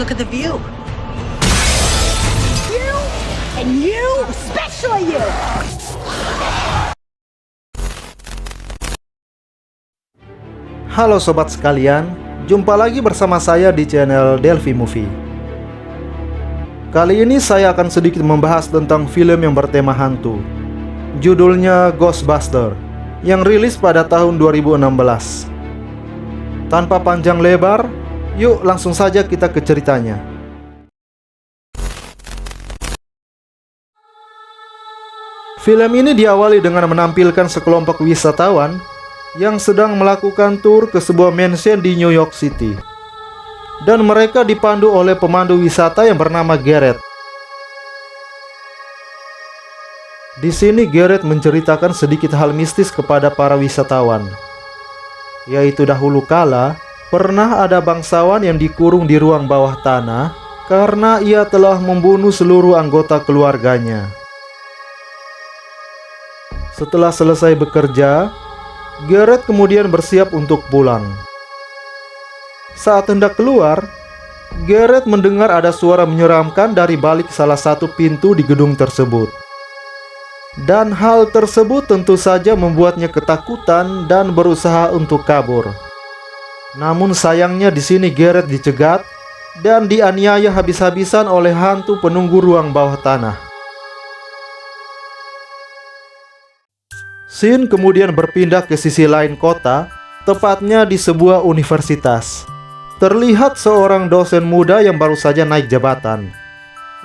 look at the view. You and you, especially you. Halo sobat sekalian, jumpa lagi bersama saya di channel Delphi Movie. Kali ini saya akan sedikit membahas tentang film yang bertema hantu. Judulnya Ghostbuster, yang rilis pada tahun 2016. Tanpa panjang lebar, yuk langsung saja kita ke ceritanya. Film ini diawali dengan menampilkan sekelompok wisatawan yang sedang melakukan tur ke sebuah mansion di New York City. Dan mereka dipandu oleh pemandu wisata yang bernama Garrett. Di sini Garrett menceritakan sedikit hal mistis kepada para wisatawan, yaitu dahulu kala pernah ada bangsawan yang dikurung di ruang bawah tanah karena ia telah membunuh seluruh anggota keluarganya. Setelah selesai bekerja, Garrett kemudian bersiap untuk pulang. Saat hendak keluar, Garrett mendengar ada suara menyeramkan dari balik salah satu pintu di gedung tersebut. Dan hal tersebut tentu saja membuatnya ketakutan dan berusaha untuk kabur. Namun sayangnya di sini Garrett dicegat dan dianiaya habis-habisan oleh hantu penunggu ruang bawah tanah. Scene kemudian berpindah ke sisi lain kota, tepatnya di sebuah universitas. Terlihat seorang dosen muda yang baru saja naik jabatan.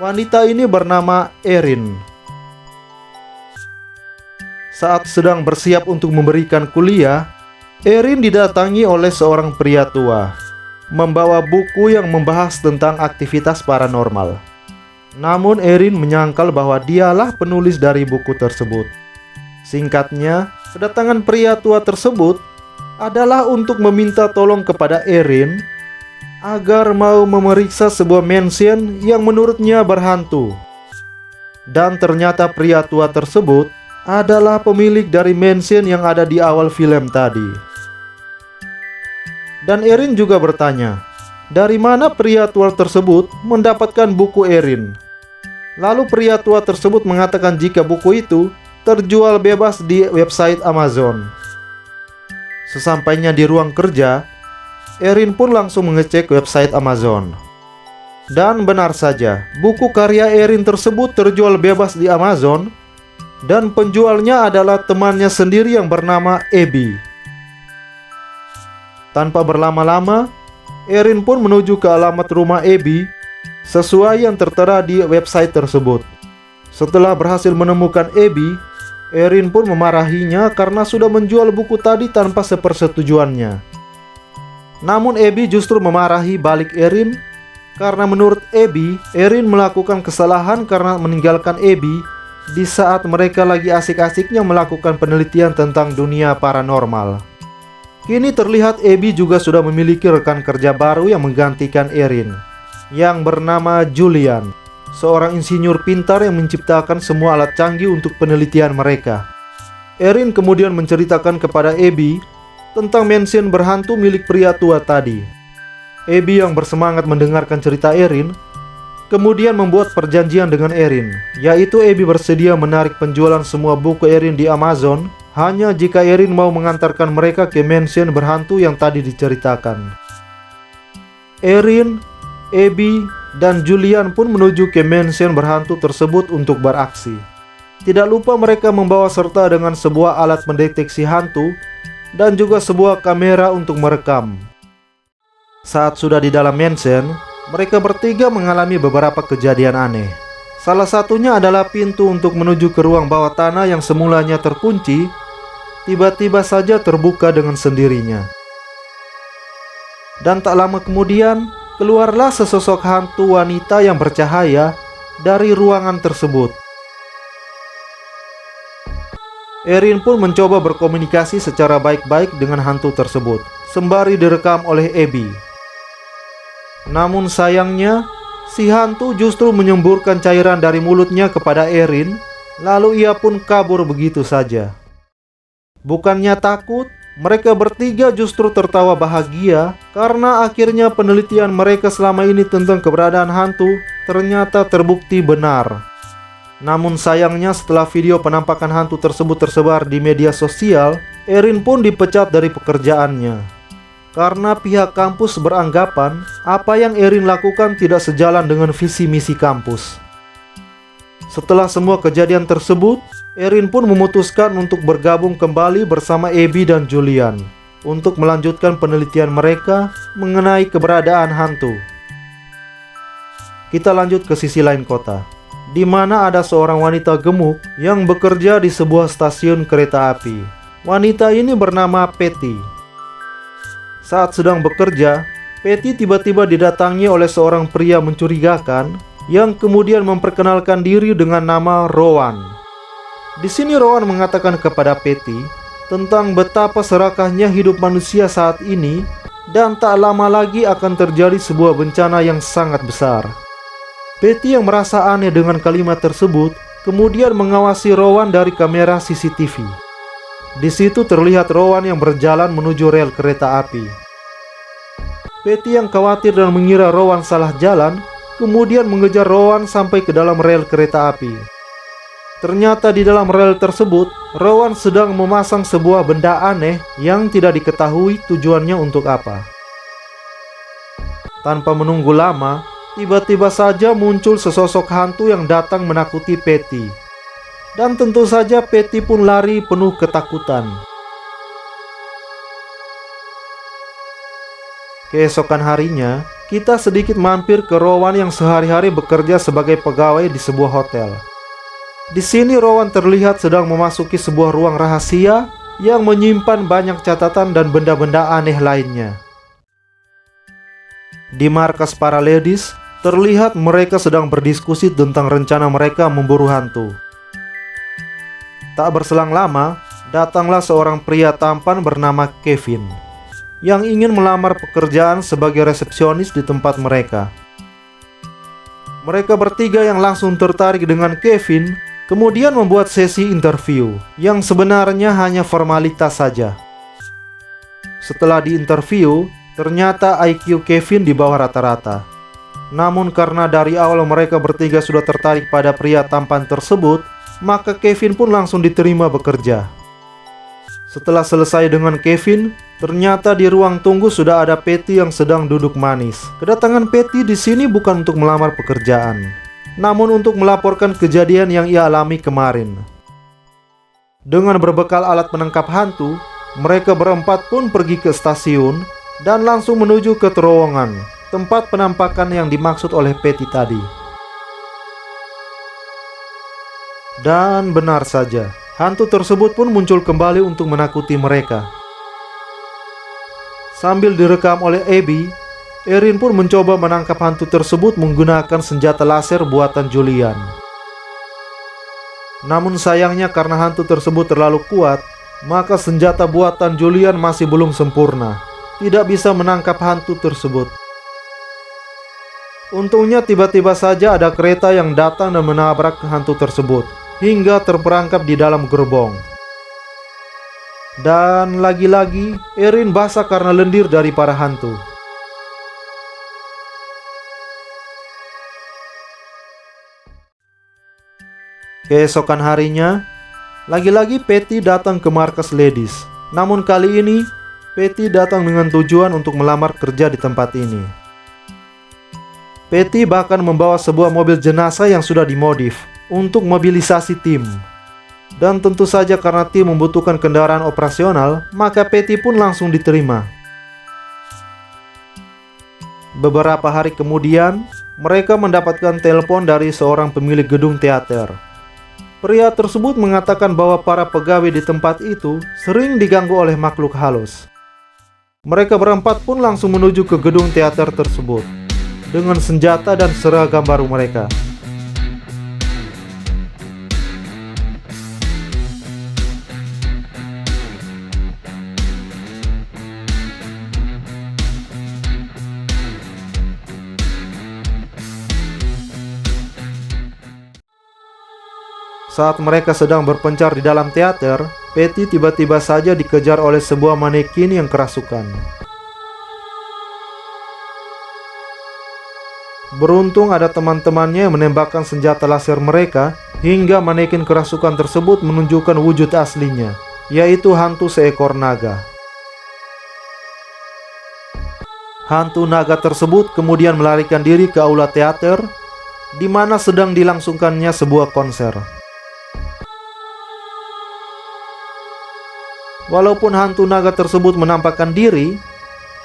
Wanita ini bernama Erin. Saat sedang bersiap untuk memberikan kuliah, Erin didatangi oleh seorang pria tua, membawa buku yang membahas tentang aktivitas paranormal. Namun Erin menyangkal bahwa dialah penulis dari buku tersebut. Singkatnya, kedatangan pria tua tersebut adalah untuk meminta tolong kepada Erin agar mau memeriksa sebuah mansion yang menurutnya berhantu. Dan ternyata pria tua tersebut adalah pemilik dari mansion yang ada di awal film tadi. Dan Erin juga bertanya, dari mana pria tua tersebut mendapatkan buku Erin? Lalu pria tua tersebut mengatakan jika buku itu terjual bebas di website Amazon. Sesampainya di ruang kerja, Erin pun langsung mengecek website Amazon. Dan benar saja, buku karya Erin tersebut terjual bebas di Amazon. Dan penjualnya adalah temannya sendiri yang bernama Abby. Tanpa berlama-lama, Erin pun menuju ke alamat rumah Abby sesuai yang tertera di website tersebut. Setelah berhasil menemukan Abby, Erin pun memarahinya karena sudah menjual buku tadi tanpa sepersetujuannya. Namun Abby justru memarahi balik Erin karena menurut Abby, Erin melakukan kesalahan karena meninggalkan Abby di saat mereka lagi asik-asiknya melakukan penelitian tentang dunia paranormal. Kini terlihat Abby juga sudah memiliki rekan kerja baru yang menggantikan Erin, yang bernama Julian, seorang insinyur pintar yang menciptakan semua alat canggih untuk penelitian mereka. Erin kemudian menceritakan kepada Abby tentang mansion berhantu milik pria tua tadi. Abby yang bersemangat mendengarkan cerita Erin kemudian membuat perjanjian dengan Erin, yaitu Abby bersedia menarik penjualan semua buku Erin di Amazon hanya jika Erin mau mengantarkan mereka ke mansion berhantu yang tadi diceritakan. Erin, Abby, dan Julian pun menuju ke mansion berhantu tersebut untuk beraksi. Tidak lupa mereka membawa serta dengan sebuah alat mendeteksi hantu dan juga sebuah kamera untuk merekam. Saat sudah di dalam mansion, mereka bertiga mengalami beberapa kejadian aneh. Salah satunya adalah pintu untuk menuju ke ruang bawah tanah yang semulanya terkunci, tiba-tiba saja terbuka dengan sendirinya. Dan tak lama kemudian, keluarlah sesosok hantu wanita yang bercahaya dari ruangan tersebut. Erin pun mencoba berkomunikasi secara baik-baik dengan hantu tersebut, sembari direkam oleh Abby. Namun sayangnya, si hantu justru menyemburkan cairan dari mulutnya kepada Erin, lalu ia pun kabur begitu saja. Bukannya takut, Mereka bertiga justru tertawa bahagia karena akhirnya penelitian mereka selama ini tentang keberadaan hantu ternyata terbukti benar. Namun sayangnya setelah video penampakan hantu tersebut tersebar di media sosial, Erin pun dipecat dari pekerjaannya. Karena pihak kampus beranggapan apa yang Erin lakukan tidak sejalan dengan visi misi kampus. Setelah semua kejadian tersebut, Erin pun memutuskan untuk bergabung kembali bersama Abby dan Julian untuk melanjutkan penelitian mereka mengenai keberadaan hantu. Kita lanjut ke sisi lain kota, di mana ada seorang wanita gemuk yang bekerja di sebuah stasiun kereta api. Wanita ini bernama Patty. Saat sedang bekerja, Patty tiba-tiba didatangi oleh seorang pria mencurigakan yang kemudian memperkenalkan diri dengan nama Rowan. Di sini Rowan mengatakan kepada Patty tentang betapa serakahnya hidup manusia saat ini dan tak lama lagi akan terjadi sebuah bencana yang sangat besar. Patty yang merasa aneh dengan kalimat tersebut kemudian mengawasi Rowan dari kamera CCTV. Di situ terlihat Rowan yang berjalan menuju rel kereta api. Patty yang khawatir dan mengira Rowan salah jalan kemudian mengejar Rowan sampai ke dalam rel kereta api. Ternyata di dalam rel tersebut, Rowan sedang memasang sebuah benda aneh yang tidak diketahui tujuannya untuk apa. Tanpa menunggu lama, tiba-tiba saja muncul sesosok hantu yang datang menakuti Patty. Dan tentu saja Patty pun lari penuh ketakutan. Keesokan harinya, kita sedikit mampir ke Rowan yang sehari-hari bekerja sebagai pegawai di sebuah hotel. Di sini Rowan terlihat sedang memasuki sebuah ruang rahasia yang menyimpan banyak catatan dan benda-benda aneh lainnya. Di markas para ladies, terlihat mereka sedang berdiskusi tentang rencana mereka memburu hantu. Tak berselang lama, datanglah seorang pria tampan bernama Kevin yang ingin melamar pekerjaan sebagai resepsionis di tempat mereka. Mereka bertiga yang langsung tertarik dengan Kevin kemudian membuat sesi interview yang sebenarnya hanya formalitas saja. Setelah diinterview, ternyata IQ Kevin di bawah rata-rata. Namun karena dari awal mereka bertiga sudah tertarik pada pria tampan tersebut, maka Kevin pun langsung diterima bekerja. Setelah selesai dengan Kevin, ternyata di ruang tunggu sudah ada Patty yang sedang duduk manis. Kedatangan Patty di sini bukan untuk melamar pekerjaan, namun untuk melaporkan kejadian yang ia alami kemarin. Dengan berbekal alat penangkap hantu, mereka berempat pun pergi ke stasiun dan langsung menuju ke terowongan, tempat penampakan yang dimaksud oleh Patty tadi. Dan benar saja, hantu tersebut pun muncul kembali untuk menakuti mereka. Sambil direkam oleh Abby, Erin pun mencoba menangkap hantu tersebut menggunakan senjata laser buatan Julian. Namun sayangnya karena hantu tersebut terlalu kuat, maka senjata buatan Julian masih belum sempurna, tidak bisa menangkap hantu tersebut. Untungnya tiba-tiba saja ada kereta yang datang dan menabrak hantu tersebut, hingga terperangkap di dalam gerbong. Dan lagi-lagi, Erin basah karena lendir dari para hantu. Keesokan harinya, lagi-lagi Patty datang ke markas ladies. Namun kali ini, Patty datang dengan tujuan untuk melamar kerja di tempat ini. Patty bahkan membawa sebuah mobil jenazah yang sudah dimodif untuk mobilisasi tim. Dan tentu saja karena tim membutuhkan kendaraan operasional, maka Patty pun langsung diterima. Beberapa hari kemudian, mereka mendapatkan telepon dari seorang pemilik gedung teater. Pria tersebut mengatakan bahwa para pegawai di tempat itu sering diganggu oleh makhluk halus. Mereka berempat pun langsung menuju ke gedung teater tersebut dengan senjata dan seragam baru mereka. Saat mereka sedang berpencar di dalam teater, Patty tiba-tiba saja dikejar oleh sebuah manekin yang kerasukan. Beruntung ada teman-temannya yang menembakkan senjata laser mereka hingga manekin kerasukan tersebut menunjukkan wujud aslinya, yaitu hantu seekor naga. Hantu naga tersebut kemudian melarikan diri ke aula teater di mana sedang dilangsungkannya sebuah konser. Walaupun hantu naga tersebut menampakkan diri,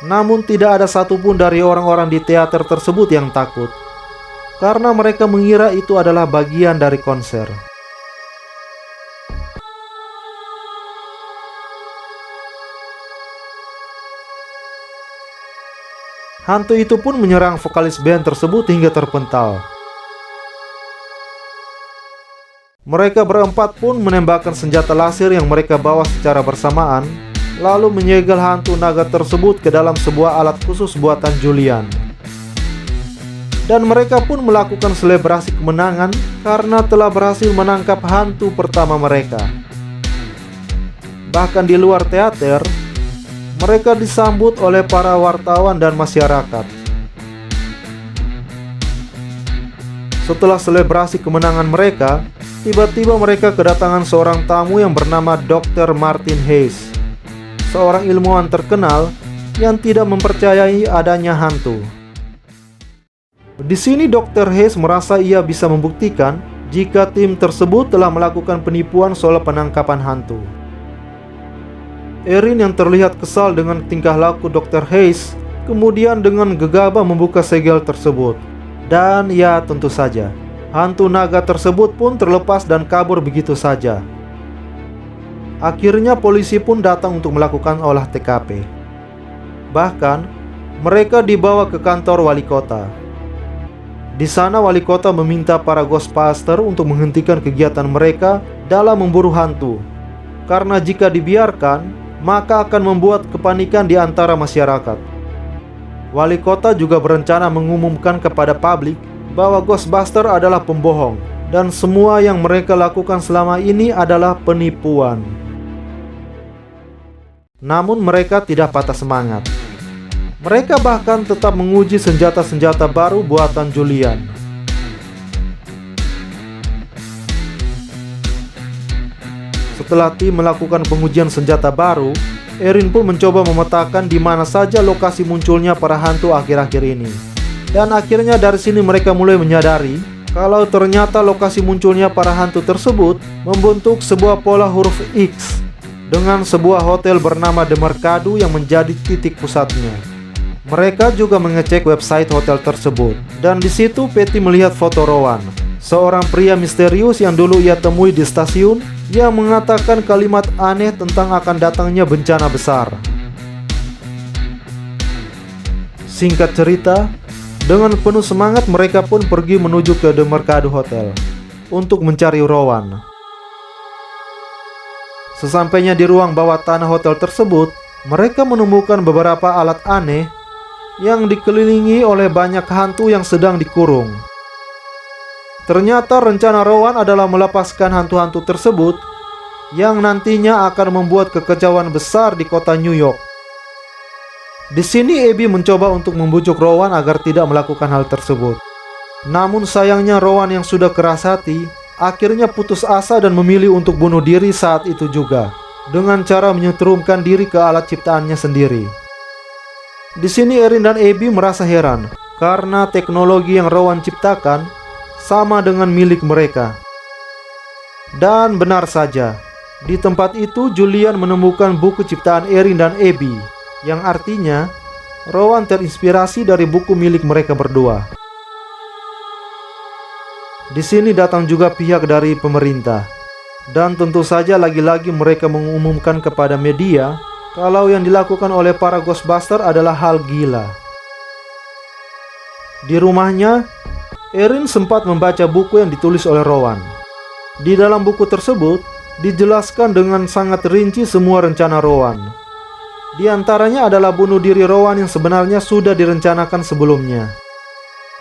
namun tidak ada satupun dari orang-orang di teater tersebut yang takut, karena mereka mengira itu adalah bagian dari konser. Hantu itu pun menyerang vokalis band tersebut hingga terpental. Mereka berempat pun menembakkan senjata laser yang mereka bawa secara bersamaan, lalu menyegel hantu naga tersebut ke dalam sebuah alat khusus buatan Julian. Dan mereka pun melakukan selebrasi kemenangan karena telah berhasil menangkap hantu pertama mereka. Bahkan di luar teater, mereka disambut oleh para wartawan dan masyarakat. Setelah selebrasi kemenangan mereka, tiba-tiba mereka kedatangan seorang tamu yang bernama Dr. Martin Hayes, seorang ilmuwan terkenal yang tidak mempercayai adanya hantu. Di sini Dr. Hayes merasa ia bisa membuktikan jika tim tersebut telah melakukan penipuan soal penangkapan hantu. Erin yang terlihat kesal dengan tingkah laku Dr. Hayes kemudian dengan gegabah membuka segel tersebut. Dan ya tentu saja, hantu naga tersebut pun terlepas dan kabur begitu saja. Akhirnya polisi pun datang untuk melakukan olah TKP. Bahkan, mereka dibawa ke kantor wali kota. Di sana wali kota meminta para Ghostbuster untuk menghentikan kegiatan mereka dalam memburu hantu. Karena jika dibiarkan, maka akan membuat kepanikan di antara masyarakat. Wali kota juga berencana mengumumkan kepada publik bahwa Ghostbuster adalah pembohong dan semua yang mereka lakukan selama ini adalah penipuan. Namun mereka tidak patah semangat. Mereka bahkan tetap menguji senjata-senjata baru buatan Julian. Setelah tim melakukan pengujian senjata baru, Erin pun mencoba memetakan di mana saja lokasi munculnya para hantu akhir-akhir ini. Dan akhirnya dari sini mereka mulai menyadari kalau ternyata lokasi munculnya para hantu tersebut membentuk sebuah pola huruf X dengan sebuah hotel bernama The Mercado yang menjadi titik pusatnya. Mereka juga mengecek website hotel tersebut, dan di situ Patty melihat foto Rowan, seorang pria misterius yang dulu ia temui di stasiun yang mengatakan kalimat aneh tentang akan datangnya bencana besar. Singkat cerita, dengan penuh semangat mereka pun pergi menuju ke The Mercado Hotel untuk mencari Rowan. Sesampainya di ruang bawah tanah hotel tersebut, mereka menemukan beberapa alat aneh yang dikelilingi oleh banyak hantu yang sedang dikurung. Ternyata rencana Rowan adalah melepaskan hantu-hantu tersebut yang nantinya akan membuat kekacauan besar di kota New York. Di sini Abby mencoba untuk membujuk Rowan agar tidak melakukan hal tersebut. Namun sayangnya Rowan yang sudah keras hati akhirnya putus asa dan memilih untuk bunuh diri saat itu juga, dengan cara menyetrumkan diri ke alat ciptaannya sendiri. Di sini Erin dan Abby merasa heran karena teknologi yang Rowan ciptakan sama dengan milik mereka. Dan benar saja, di tempat itu Julian menemukan buku ciptaan Erin dan Abby, yang artinya Rowan terinspirasi dari buku milik mereka berdua. Di sini datang juga pihak dari pemerintah, dan tentu saja lagi-lagi mereka mengumumkan kepada media kalau yang dilakukan oleh para Ghostbuster adalah hal gila. Di rumahnya, Erin sempat membaca buku yang ditulis oleh Rowan. Di dalam buku tersebut, dijelaskan dengan sangat rinci semua rencana Rowan. Di antaranya adalah bunuh diri Rowan yang sebenarnya sudah direncanakan sebelumnya.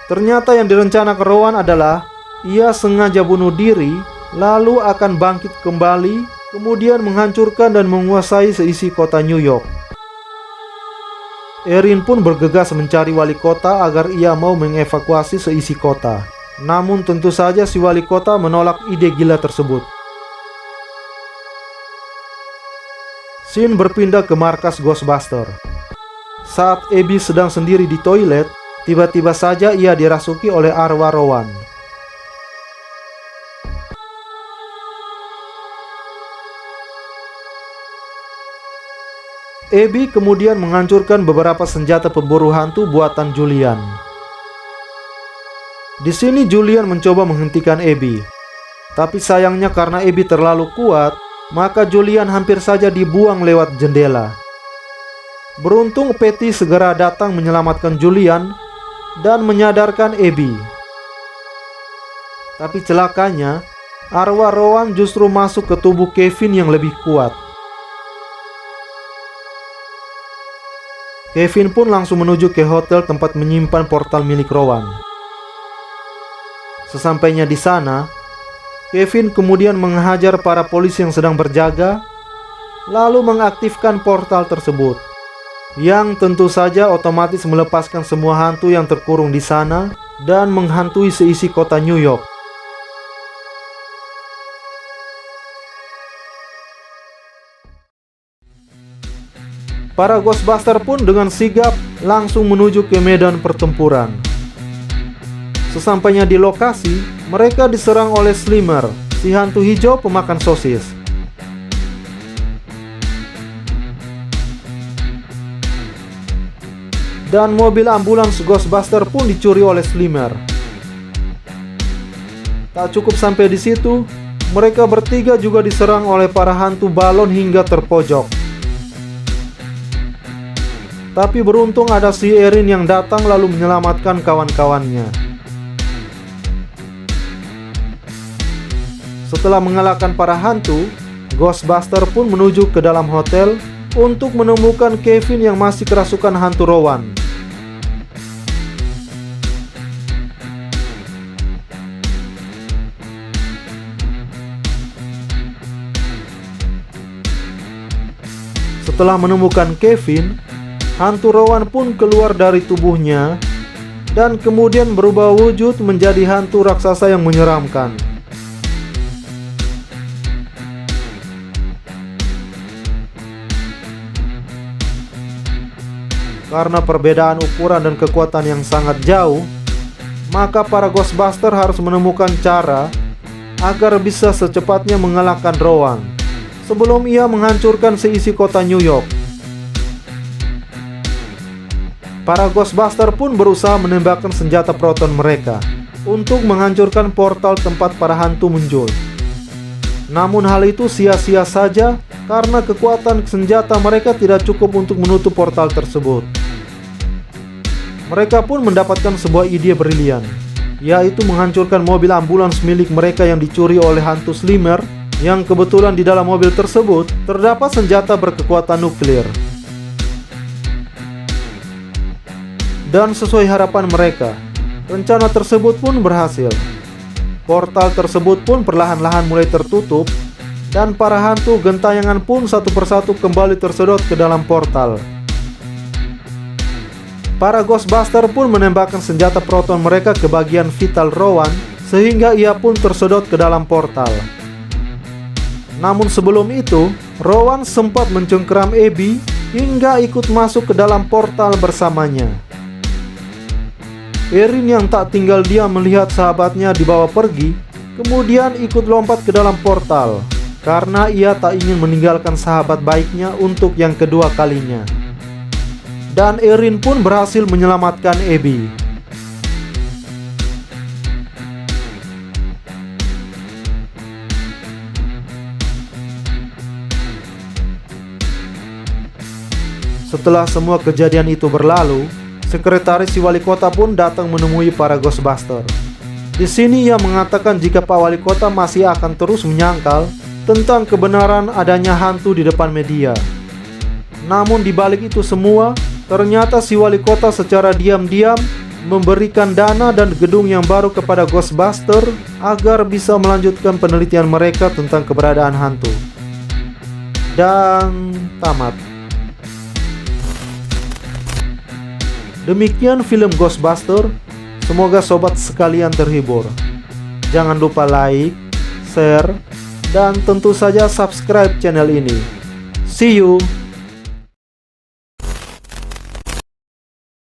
Ternyata yang direncanakan Rowan adalah ia sengaja bunuh diri, lalu akan bangkit kembali kemudian menghancurkan dan menguasai seisi kota New York. Erin pun bergegas mencari wali kota agar ia mau mengevakuasi seisi kota. Namun tentu saja si wali kota menolak ide gila tersebut. Scene berpindah ke markas Ghostbuster. Saat Abby sedang sendiri di toilet, tiba-tiba saja ia dirasuki oleh arwah Rowan. Abby kemudian menghancurkan beberapa senjata pemburu hantu buatan Julian. Di sini Julian mencoba menghentikan Abby. Tapi sayangnya karena Abby terlalu kuat, maka Julian hampir saja dibuang lewat jendela. Beruntung Patty segera datang menyelamatkan Julian dan menyadarkan Abby. Tapi celakanya, arwah Rowan justru masuk ke tubuh Kevin yang lebih kuat. Kevin pun langsung menuju ke hotel tempat menyimpan portal milik Rowan. Sesampainya di sana, Kevin kemudian menghajar para polisi yang sedang berjaga, lalu mengaktifkan portal tersebut, yang tentu saja otomatis melepaskan semua hantu yang terkurung di sana dan menghantui seisi kota New York. Para Ghostbuster pun dengan sigap langsung menuju ke medan pertempuran. Sesampainya di lokasi, mereka diserang oleh Slimer, si hantu hijau pemakan sosis. Dan mobil ambulans Ghostbuster pun dicuri oleh Slimer. Tak cukup sampai di situ, mereka bertiga juga diserang oleh para hantu balon hingga terpojok. Tapi beruntung ada si Erin yang datang lalu menyelamatkan kawan-kawannya. Setelah mengalahkan para hantu, Ghostbuster pun menuju ke dalam hotel untuk menemukan Kevin yang masih kerasukan hantu Rowan. Setelah menemukan Kevin, hantu Rowan pun keluar dari tubuhnya dan kemudian berubah wujud menjadi hantu raksasa yang menyeramkan. Karena perbedaan ukuran dan kekuatan yang sangat jauh, maka para Ghostbuster harus menemukan cara agar bisa secepatnya mengalahkan Rowan sebelum ia menghancurkan seisi kota New York. Para Ghostbuster pun berusaha menembakkan senjata proton mereka untuk menghancurkan portal tempat para hantu muncul. Namun hal itu sia-sia saja karena kekuatan senjata mereka tidak cukup untuk menutup portal tersebut. Mereka pun mendapatkan sebuah ide brilian, yaitu menghancurkan mobil ambulans milik mereka yang dicuri oleh hantu Slimer, yang kebetulan di dalam mobil tersebut terdapat senjata berkekuatan nuklir. Dan sesuai harapan mereka, rencana tersebut pun berhasil. Portal tersebut pun perlahan-lahan mulai tertutup, dan para hantu gentayangan pun satu persatu kembali tersedot ke dalam portal. Para Ghostbuster pun menembakkan senjata proton mereka ke bagian vital Rowan, sehingga ia pun tersedot ke dalam portal. Namun sebelum itu, Rowan sempat mencengkeram Abby hingga ikut masuk ke dalam portal bersamanya. Erin yang tak tinggal diam melihat sahabatnya dibawa pergi, kemudian ikut lompat ke dalam portal, karena ia tak ingin meninggalkan sahabat baiknya untuk yang kedua kalinya. Dan Erin pun berhasil menyelamatkan Abby. Setelah semua kejadian itu berlalu, sekretaris si wali kota pun datang menemui para Ghostbuster. Di sini ia mengatakan jika Pak Wali Kota masih akan terus menyangkal tentang kebenaran adanya hantu di depan media. Namun di balik itu semua, ternyata si wali kota secara diam-diam memberikan dana dan gedung yang baru kepada Ghostbuster agar bisa melanjutkan penelitian mereka tentang keberadaan hantu. dan tamat. Demikian film Ghostbuster. Semoga sobat sekalian terhibur. Jangan lupa like, share, dan tentu saja subscribe channel ini. See you.